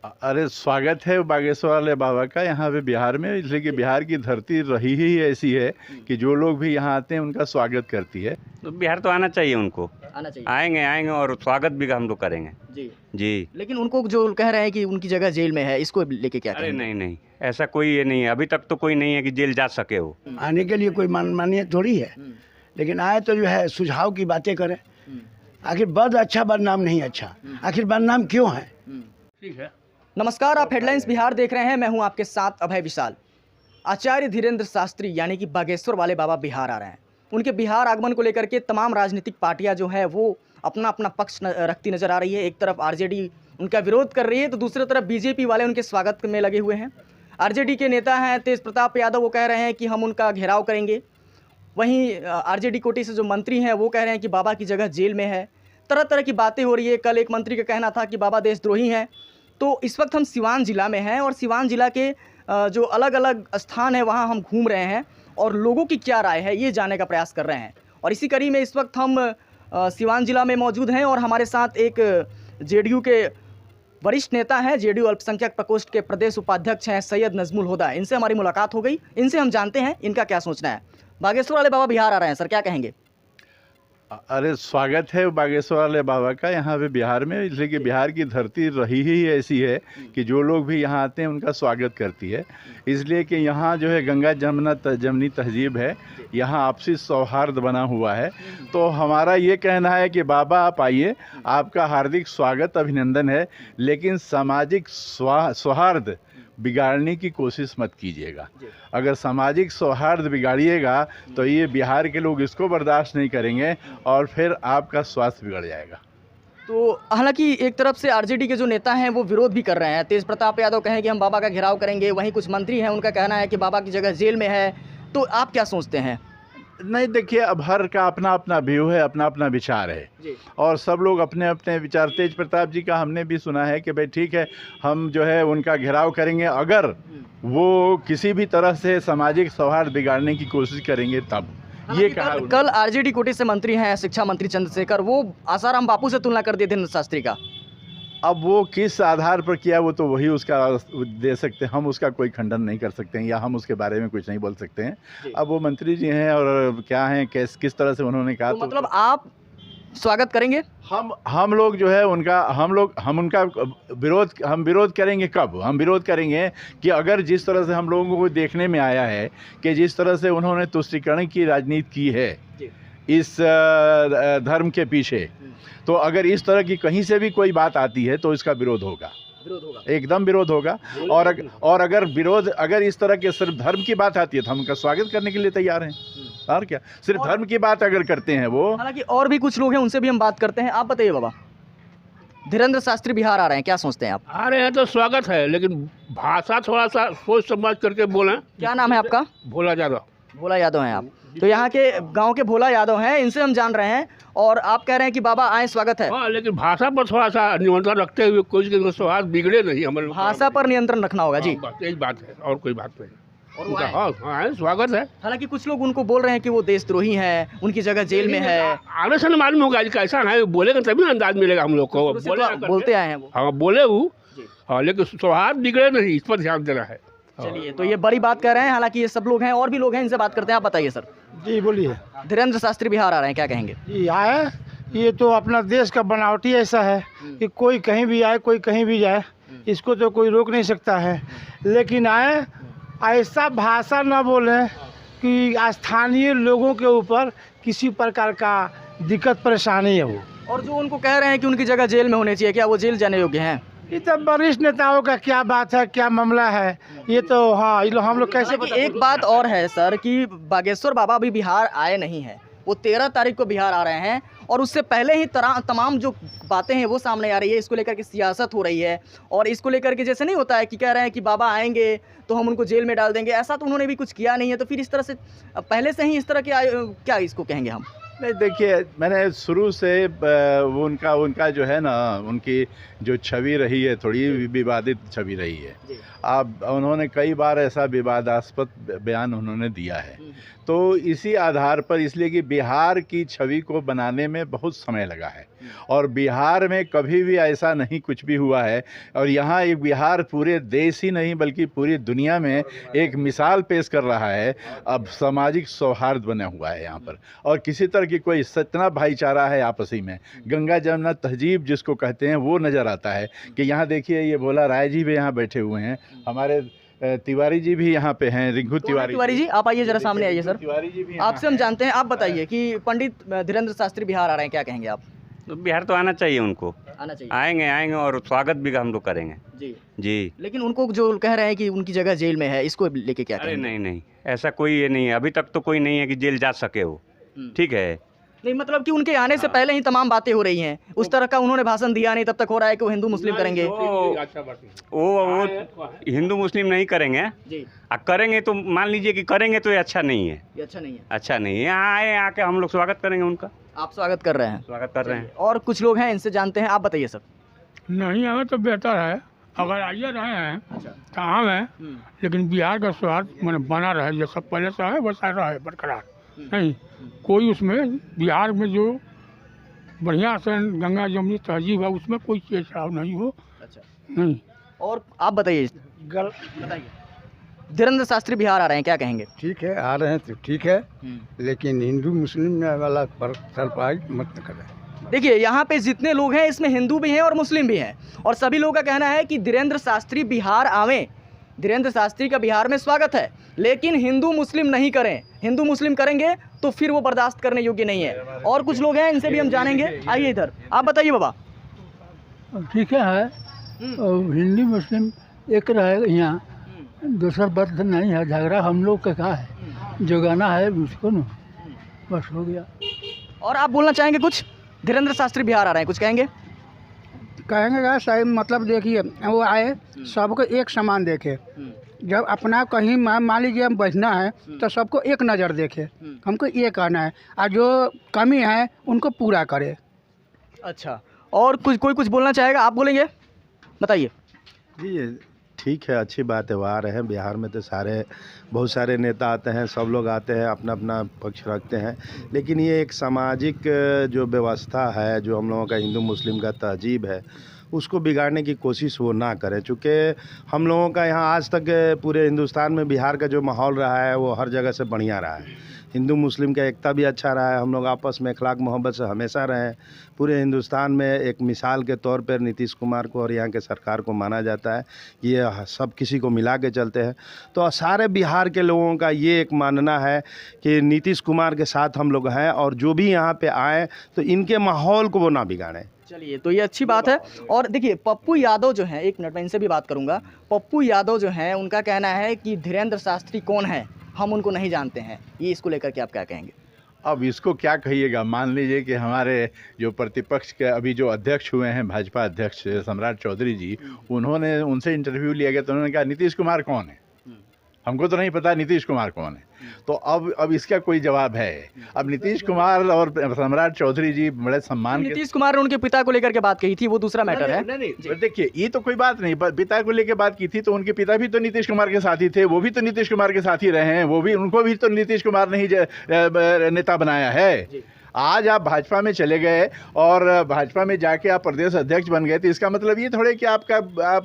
अरे स्वागत है बागेश्वर वाले बाबा का यहाँ पे बिहार में, इसलिए कि बिहार की धरती रही ही ऐसी है कि जो लोग भी यहाँ आते हैं उनका स्वागत करती है। तो बिहार तो आना चाहिए उनको, आना चाहिए। आएंगे और स्वागत भी हम लोग करेंगे जी। जी। लेकिन उनको जो कह रहे हैं कि उनकी जगह जेल में है, इसको लेके क्या अरे कहेंगे? नहीं, ऐसा कोई ये नहीं है, अभी तक तो कोई नहीं है कि जेल जा सके वो। आने के लिए कोई मान्य थोड़ी है, लेकिन आए तो जो है सुझाव की बातें करें। आखिर बद अच्छा बदनाम नहीं अच्छा, आखिर बदनाम क्यों है? ठीक है। नमस्कार, आप हेडलाइंस बिहार देख रहे हैं। मैं हूं आपके साथ अभय विशाल। आचार्य धीरेन्द्र शास्त्री यानी कि बागेश्वर वाले बाबा बिहार आ रहे हैं। उनके बिहार आगमन को लेकर के तमाम राजनीतिक पार्टियां जो हैं वो अपना अपना पक्ष रखती नजर आ रही है। एक तरफ आरजेडी उनका विरोध कर रही है तो दूसरी तरफ बीजेपी वाले उनके स्वागत में लगे हुए हैं। आरजेडी के नेता हैं तेज प्रताप यादव, वो कह रहे हैं कि हम उनका घेराव करेंगे। वहीं आरजेडी कोटे से जो मंत्री हैं वो कह रहे हैं कि बाबा की जगह जेल में है। तरह तरह की बातें हो रही है। कल एक मंत्री का कहना था कि बाबा देशद्रोही हैं। तो इस वक्त हम सिवान ज़िला में हैं और सिवान ज़िला के जो अलग अलग स्थान है वहाँ हम घूम रहे हैं और लोगों की क्या राय है ये जानने का प्रयास कर रहे हैं। और इसी कड़ी में इस वक्त हम सिवान ज़िला में मौजूद हैं और हमारे साथ एक जेडीयू के वरिष्ठ नेता हैं, जेडीयू अल्पसंख्यक प्रकोष्ठ के प्रदेश उपाध्यक्ष हैं सैयद नजमुल हुदा। इनसे हमारी मुलाकात हो गई, इनसे हम जानते हैं इनका क्या सोचना है। बागेश्वर वाले बाबा बिहार आ रहे हैं सर, क्या कहेंगे? अरे स्वागत है बागेश्वर वाले बाबा का यहाँ पे बिहार में, इसलिए कि बिहार की धरती रही ही ऐसी है कि जो लोग भी यहाँ आते हैं उनका स्वागत करती है। इसलिए कि यहाँ जो है गंगा जमनी तहजीब है, यहाँ आपसी सौहार्द बना हुआ है। तो हमारा ये कहना है कि बाबा आप आइए, आपका हार्दिक स्वागत अभिनंदन है, लेकिन सामाजिक सौहार्द बिगाड़ने की कोशिश मत कीजिएगा। अगर सामाजिक सौहार्द बिगाड़िएगा तो ये बिहार के लोग इसको बर्दाश्त नहीं करेंगे और फिर आपका स्वास्थ्य बिगड़ जाएगा। तो हालांकि एक तरफ से आरजेडी के जो नेता हैं वो विरोध भी कर रहे हैं। तेज प्रताप यादव कहें कि हम बाबा का घेराव करेंगे, वहीं कुछ मंत्री हैं उनका कहना है कि बाबा की जगह जेल में है। तो आप क्या सोचते हैं? नहीं, देखिए, अब हर का अपना अपना व्यू है, अपना अपना विचार है और सब लोग अपने अपने विचार। तेज प्रताप जी का हमने भी सुना है कि भाई ठीक है, हम जो है उनका घेराव करेंगे अगर वो किसी भी तरह से सामाजिक सौहार्द बिगाड़ने की कोशिश करेंगे तब। ये कहा कल आरजेडी कोटे से मंत्री हैं शिक्षा मंत्री चंद्रशेखर, वो आसाराम बापू से तुलना कर दिए थे शास्त्री का। अब वो किस आधार पर किया वो तो वही उसका दे सकते हैं, हम उसका कोई खंडन नहीं कर सकते हैं या हम उसके बारे में कुछ नहीं बोल सकते हैं। अब वो मंत्री जी हैं और क्या हैं, किस तरह से उन्होंने कहा, तो मतलब आप स्वागत करेंगे? हम लोग जो है उनका हम उनका विरोध करेंगे। कब हम विरोध करेंगे कि अगर जिस तरह से हम लोगों को देखने में आया है कि जिस तरह से उन्होंने तुष्टीकरण की राजनीति की है इस धर्म के पीछे, तो अगर इस तरह की कहीं से भी कोई बात आती है तो इसका विरोध होगा, एकदम विरोध होगा। और अगर इस तरह के सिर्फ धर्म की बात आती है तो हम उनका स्वागत करने के लिए तैयार हैं। और क्या, सिर्फ धर्म की बात अगर करते हैं वो। हालांकि और भी कुछ लोग हैं, उनसे भी हम बात करते हैं। आप बताइए बाबा, धीरेन्द्र शास्त्री बिहार आ रहे हैं, क्या सोचते हैं आप? आ रहे हैं तो स्वागत है, लेकिन भाषा थोड़ा सा सोच समझ करके बोलें। क्या नाम है आपका? भोला यादव। भोला यादव हैं आप? तो यहाँ के गांव के भोला यादव हैं, इनसे हम जान रहे हैं और आप कह रहे हैं कि बाबा आए, स्वागत है। हाँ, लेकिन भाषा पर थोड़ा सा नियंत्रण रखते हुए कोई स्वाद बिगड़े नहीं। हमारे भाषा पर नियंत्रण रखना होगा जी। यही बात है और कोई बात नहीं। और हाँ, स्वागत है। हालांकि कुछ लोग उनको बोल रहे हैं कि वो देशद्रोही हैं, उनकी जगह जेल में है। आने से मालूम होगा कैसा है, बोलेगा तभी अंदाज मिलेगा हम लोग को। बोलते आए हैं वो। हाँ, बोले वो। हाँ, लेकिन सौहार्द बिगड़े नहीं, इस पर ध्यान देना है। चलिए, तो ये बड़ी बात कर रहे हैं। हालांकि ये सब लोग हैं, और भी लोग हैं, इनसे बात करते हैं। आप बताइए सर। जी बोलिए। धीरेन्द्र शास्त्री बिहार आ रहे हैं, क्या कहेंगे? जी आए, ये तो अपना देश का बनावटी ऐसा है कि कोई कहीं भी आए, कोई कहीं भी जाए, इसको तो कोई रोक नहीं सकता है। लेकिन आए, ऐसा भाषा न बोलें कि स्थानीय लोगों के ऊपर किसी प्रकार का दिक्कत परेशानी है वो। और जो उनको कह रहे हैं कि उनकी जगह जेल में होनी चाहिए, क्या वो जेल जाने योग्य हैं? ये तो वरिष्ठ नेताओं का क्या बात है, क्या मामला है ये तो। हाँ, हम लोग कैसे एक बात और है सर कि बागेश्वर बाबा अभी बिहार आए नहीं हैं, वो 13 तारीख को बिहार आ रहे हैं और उससे पहले ही तमाम जो बातें हैं वो सामने आ रही है। इसको लेकर के सियासत हो रही है और इसको लेकर के जैसे नहीं होता है कि कह रहे हैं कि बाबा आएंगे तो हम उनको जेल में डाल देंगे, ऐसा तो उन्होंने भी कुछ किया नहीं है। तो फिर इस तरह से पहले से ही इस तरह के क्या इसको कहेंगे हम? नहीं, देखिए, मैंने शुरू से वो उनका जो है ना, उनकी जो छवि रही है थोड़ी विवादित छवि रही है। अब उन्होंने कई बार ऐसा विवादास्पद बयान उन्होंने दिया है, तो इसी आधार पर, इसलिए कि बिहार की छवि को बनाने में बहुत समय लगा है। और बिहार में कभी भी ऐसा नहीं कुछ भी हुआ है। और यहाँ एक बिहार पूरे देश ही नहीं बल्कि पूरी दुनिया में एक मिसाल पेश कर रहा है। अब सामाजिक सौहार्द बना हुआ है यहाँ पर, और किसी तरह की कोई इतना भाईचारा है आपसी में, गंगा जमुना तहजीब जिसको कहते हैं वो नज़र आता है। कि यहाँ देखिए ये भोला राय जी भी यहाँ बैठे हुए हैं, हमारे तिवारी जी भी यहाँ पे हैं, रिंकू तिवारी जी आप आइए जरा सामने आइए सर। तिवारी जी भी आपसे हम जानते हैं, आप बताइए कि पंडित धीरेंद्र शास्त्री बिहार आ रहे हैं, क्या कहेंगे आप? तो बिहार तो आना चाहिए उनको, आना चाहिए। आएंगे और स्वागत भी हम लोग करेंगे जी जी। लेकिन उनको जो कह रहे हैं कि उनकी जगह जेल में है, इसको लेके क्या अरे कहेंगे? नहीं, ऐसा कोई ये नहीं है, अभी तक तो कोई नहीं है कि जेल जा सके वो। ठीक है, नहीं मतलब कि उनके आने से पहले ही तमाम बातें हो रही हैं, उस तरह का उन्होंने भाषण दिया नहीं, तब तक हो रहा है कि वो हिंदू मुस्लिम करेंगे। वो हिंदू मुस्लिम नहीं करेंगे जी करेंगे तो मान लीजिए कि करेंगे तो ये अच्छा नहीं है, ये अच्छा नहीं है। अच्छा नहीं है। यहाँ आए आके हम लोग स्वागत करेंगे उनका, आप स्वागत कर रहे हैं, स्वागत कर रहे हैं। और कुछ लोग हैं इनसे जानते हैं, आप बताइए सर। नहीं आवे तो बेहतर है, अगर आइए रहे हैं तो हम हैं, लेकिन बिहार का स्वाद मैंने बना रहे जैसा पहले से है वैसा रहे बरकरार। नहीं कोई उसमें बिहार में जो बढ़िया से गंगा जमुनी तहजीब है उसमें कोई छेड़छाड़ नहीं हो। अच्छा, नहीं और आप बताइए बताइए धीरेंद्र शास्त्री बिहार आ रहे हैं, क्या कहेंगे? ठीक है, आ रहे हैं तो ठीक है, लेकिन हिंदू मुस्लिम वाला पर सरपाई मत करें। देखिए यहाँ पे जितने लोग हैं इसमें हिंदू भी हैं और मुस्लिम भी हैं, और सभी लोगों का कहना है कि धीरेंद्र शास्त्री बिहार आवें, धीरेंद्र शास्त्री का बिहार में स्वागत है, लेकिन हिंदू मुस्लिम नहीं करें। हिंदू मुस्लिम करेंगे तो फिर वो बर्दाश्त करने योग्य नहीं है। और कुछ लोग हैं इनसे भी हम जानेंगे, आइए इधर, आप बताइए बाबा। ठीक है, और हिंदू मुस्लिम एक रहेगा, यहाँ दूसरा बात नहीं है, झगड़ा हम लोग का कहा है, जो गाना है उसको न बस हो गया। और आप बोलना चाहेंगे कुछ? धीरेंद्र शास्त्री बिहार आ रहे हैं, कुछ कहेंगे? कहेंगे क्या सही, मतलब देखिए वो आए सबको एक समान देखे, जब अपना कहीं मान लीजिए हम बैठना है तो सबको एक नज़र देखे, हमको ये कहना है, और जो कमी है उनको पूरा करे। अच्छा, और कोई कुछ बोलना चाहेगा? आप बोलेंगे, बताइए। जी ठीक है, अच्छी बात है, वो आ रहे हैं। बिहार में तो बहुत सारे नेता आते हैं, सब लोग आते हैं, अपना अपना पक्ष रखते हैं, लेकिन ये एक सामाजिक जो व्यवस्था है, जो हम लोगों का हिंदू मुस्लिम का तहजीब है, उसको बिगाड़ने की कोशिश वो ना करें। चूँकि हम लोगों का यहाँ आज तक पूरे हिंदुस्तान में बिहार का जो माहौल रहा है वो हर जगह से बढ़िया रहा है। हिंदू मुस्लिम का एकता भी अच्छा रहा है, हम लोग आपस में अखलाक मोहब्बत से हमेशा रहे। पूरे हिंदुस्तान में एक मिसाल के तौर पर नीतीश कुमार को और यहाँ के सरकार को माना जाता है कि ये सब किसी को मिला के चलते हैं। तो सारे बिहार के लोगों का ये एक मानना है कि नीतीश कुमार के साथ हम लोग हैं, और जो भी यहाँ पे आए तो इनके माहौल को वो ना बिगाड़ें। चलिए, तो ये अच्छी बात है। और देखिए पप्पू यादव जो हैं, एक मिनट में इनसे भी बात करूंगा। पप्पू यादव जो हैं उनका कहना है कि धीरेंद्र शास्त्री कौन है, हम उनको नहीं जानते हैं। ये इसको लेकर के आप क्या कहेंगे? अब इसको क्या कहिएगा, मान लीजिए कि हमारे जो प्रतिपक्ष के अभी जो अध्यक्ष हुए हैं, भाजपा अध्यक्ष सम्राट चौधरी जी, उन्होंने उनसे इंटरव्यू लिया गया तो उन्होंने कहा नीतीश कुमार कौन है, हमको तो नहीं पता नीतीश कुमार कौन है। तो अब इसका कोई जवाब है? अब नीतीश कुमार और सम्राट चौधरी जी बड़े सम्मान के, नीतीश कुमार ने उनके पिता को लेकर के बात कही थी, वो दूसरा मैटर है। नहीं, देखिए ये तो कोई बात नहीं, पिता को लेकर बात की थी तो उनके पिता भी तो नीतीश कुमार के साथी थे, वो भी तो नीतीश कुमार के साथी रहे हैं, वो भी, उनको भी तो नीतीश कुमार ने ही नेता बनाया है। आज आप भाजपा में चले गए और भाजपा में जाके आप प्रदेश अध्यक्ष बन गए, तो इसका मतलब ये थोड़े कि आप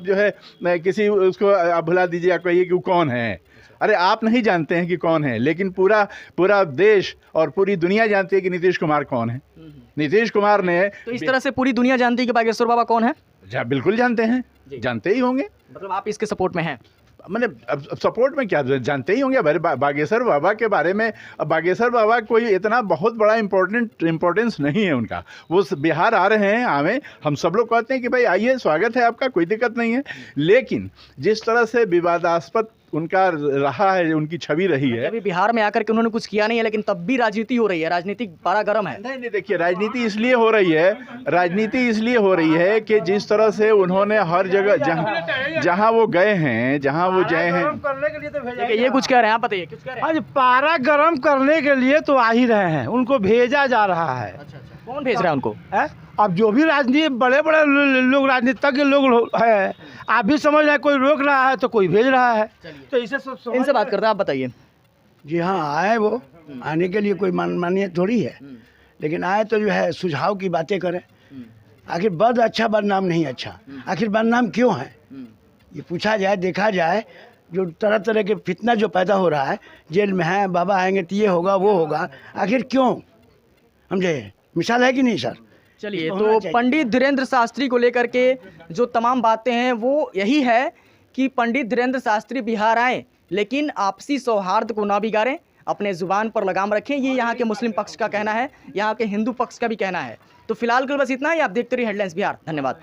जो है किसी उसको आप भुला दीजिए, आप कहिए कि वो कौन है। अरे आप नहीं जानते हैं कि कौन है, लेकिन पूरा देश और पूरी दुनिया जानती है कि नीतीश कुमार कौन है। नीतीश कुमार ने, तो इस तरह से पूरी दुनिया जानती है कि बागेश्वर बाबा कौन है? बिल्कुल जानते हैं, जानते ही होंगे। मतलब आप इसके सपोर्ट में हैं? मैंने अब सपोर्ट में क्या, जानते ही होंगे। बागेश्वर बाबा के बारे में, बागेश्वर बाबा कोई इतना बहुत बड़ा इम्पोर्टेंस नहीं है उनका। वो बिहार आ रहे हैं, आवें, हम सब लोग कहते हैं कि भाई आइए, स्वागत है आपका, कोई दिक्कत नहीं है। लेकिन जिस तरह से विवादास्पद उनका रहा है, उनकी छवि रही है, अभी बिहार में आकर के उन्होंने कुछ किया नहीं है, लेकिन तब भी राजनीति हो रही है, राजनीतिक पारा गर्म है। नहीं, देखिए राजनीति इसलिए हो रही है कि जिस तरह से उन्होंने हर जगह जहां वो गए हैं, देखिए ये कुछ कह रहे हैं, आप बताइए कुछ कह रहे हैं। आज पारा गर्म करने के लिए तो आ ही रहे हैं, उनको भेजा जा रहा है। अच्छा, कौन भेज रहा है उनको? है अब जो भी राजनीति बड़े लोग, राजनीतिज्ञ लोग हैं, आप भी समझ रहे हैं, कोई रोक रहा है तो कोई भेज रहा है। तो इसे इनसे बात करते हैं, आप बताइए। जी हाँ, आए वो, आने के लिए कोई मान्य थोड़ी है, लेकिन आए तो जो है सुझाव की बातें करें, आखिर बद अच्छा बदनाम नहीं अच्छा, आखिर बदनाम क्यों है? ये पूछा जाए, देखा जाए, जो तरह तरह के फितना जो पैदा हो रहा है, जेल में है, बाबा आएंगे तो ये होगा वो होगा, आखिर क्यों? समझे? मिसाल है कि नहीं सर? चलिए, होना तो चाहिए। पंडित धीरेन्द्र शास्त्री को लेकर के जो तमाम बातें हैं वो यही है कि पंडित धीरेन्द्र शास्त्री बिहार आए लेकिन आपसी सौहार्द को ना बिगाड़ें, अपने ज़ुबान पर लगाम रखें। ये यहाँ के मुस्लिम पक्ष का कहना है, यहाँ के हिंदू पक्ष का भी कहना है। तो फिलहाल के लिए बस इतना ही। आप देखते रहिए हेडलाइंस बिहार। धन्यवाद।